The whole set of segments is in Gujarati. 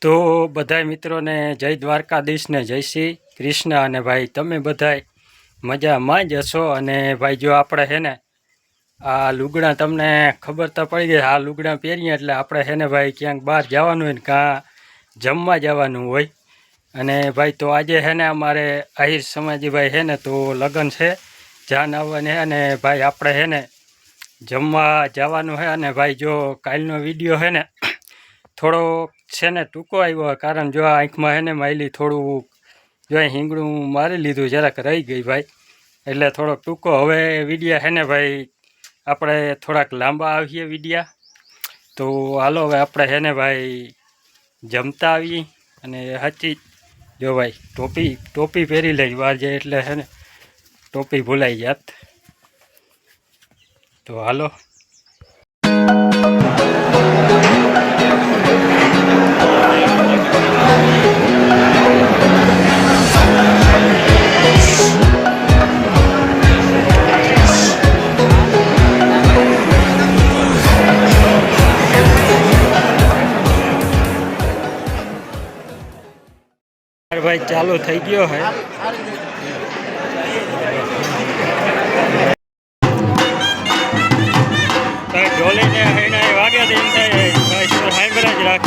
તો બધાય મિત્રોને જય દ્વારકાધીશ ને જય શ્રી કૃષ્ણ। અને ભાઈ તમે બધાય મજામાં જ હશો। અને ભાઈ જો આપણે હે ને આ લુગડા તમને ખબર તો પડી ગઈ, આ લુગડા પહેરીએ એટલે આપણે હે ને ભાઈ ક્યાંક બહાર જવાનું હોય ને કાં જમવા જવાનું હોય। અને ભાઈ તો આજે હે ને અમારે આહિર સમાજી ભાઈ હે ને તો લગ્ન છે, જાન આવવાની હે। અને ભાઈ આપણે હે ને જમવા જવાનું હે। અને ભાઈ જો કાલનો વિડીયો હે ને થોડો છે ને ટૂંકો આવ્યો, કારણ જો આ આંખમાં હે ને માયલી થોડું જો હિંગડું મારી લીધું, જરાક રહી ગઈ ભાઈ, એટલે થોડોક ટૂંકો હવે વિડીયા હે ને ભાઈ આપણે થોડાક લાંબા આવીએ વિડીયા। તો હાલો હવે આપણે હે ને ભાઈ જમતા આવીએ। અને સાચી જો ભાઈ ટોપી પહેરી લઈ બહાર જાય એટલે હે ને ટોપી ભૂલાઈ જાત। તો હાલો ભાઈ ચાલુ થઈ ગયો હે। ઢોલીને હેણા વાગ્યા દે એમ થાય ભાઈ, સાંભળા જ રાખ।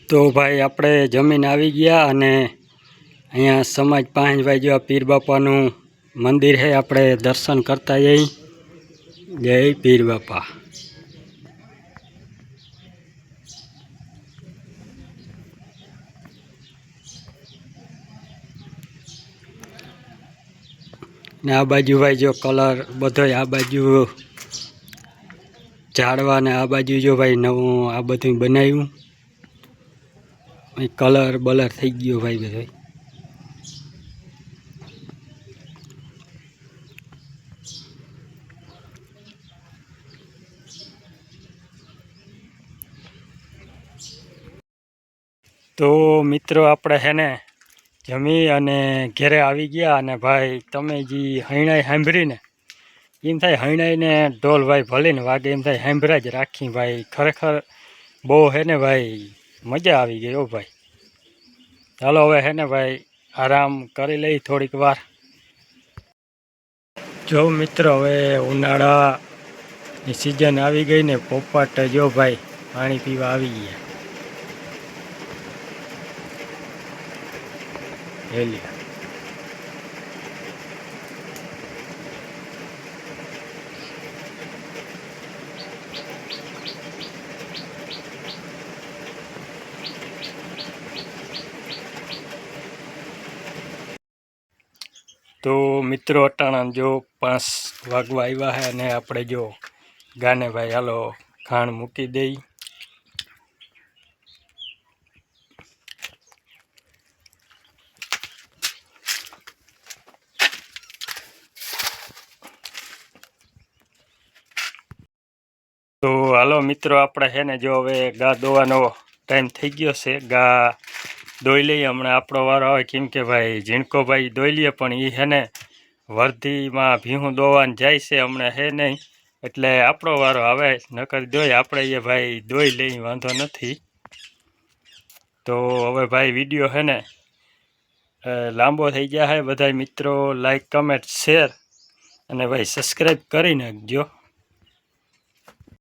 તો ભાઈ આપણે જમીન આવી ગયા। અને અહીંયા સમાજ પાંચ ભાઈ જો પીર બાપાનું મંદિર છે, આપણે દર્શન કરતા જઈ। જય પીર બાપા। ને આ બાજુ ભાઈ જો કલર બધો આ બાજુ ઝાડવા ને આ બાજુ જો ભાઈ નવું આ બધું બનાવ્યું, કલર બલર થઈ ગયો ભાઈ બધો। તો મિત્રો આપણે હે ને જમી અને ઘેરે આવી ગયા। અને ભાઈ તમે જે હૈણાઈ સાંભળીને એમ થાય હૈણાઈને ઢોલ ભાઈ ભલે ને વાગે એમ થાય સાંભળા જ રાખી ભાઈ, ખરેખર બહુ હે ને ભાઈ મજા આવી ગઈ। ઓ ભાઈ ચાલો હવે હે ને ભાઈ આરામ કરી લઈ થોડીક વાર। જો મિત્રો હવે ઉનાળાની સિઝન આવી ગઈ ને પોપટ જો ભાઈ પાણી પીવા આવી ગયા। હેલિયા તો મિત્રો અટાણા જો 5 વાગવા આવ્યા છે અને આપણે જો ગાને ભાઈ હાલો ખાણ મૂકી દઈ. તો હાલો મિત્રો આપણે છે ને જો હવે ગા દોવાનો ટાઈમ થઈ ગયો છે. ગા દોઈ લઈએ હમણાં આપણો વારો આવે, કેમ કે ભાઈ ઝીણકો ભાઈ દોઈ લઈએ પણ એ છે ને વર્ધીમાં ભીહું દોવાને જાય છે હમણાં છે નહીં, એટલે આપણો વારો આવે. નકર દોઈ આપણે એ ભાઈ દોઈ લઈ, વાંધો નથી. તો હવે ભાઈ વિડીયો છે ને લાંબો થઈ ગયા છે. બધા મિત્રો લાઈક કમેન્ટ શેર અને ભાઈ સબસ્ક્રાઈબ કરી નાખજો.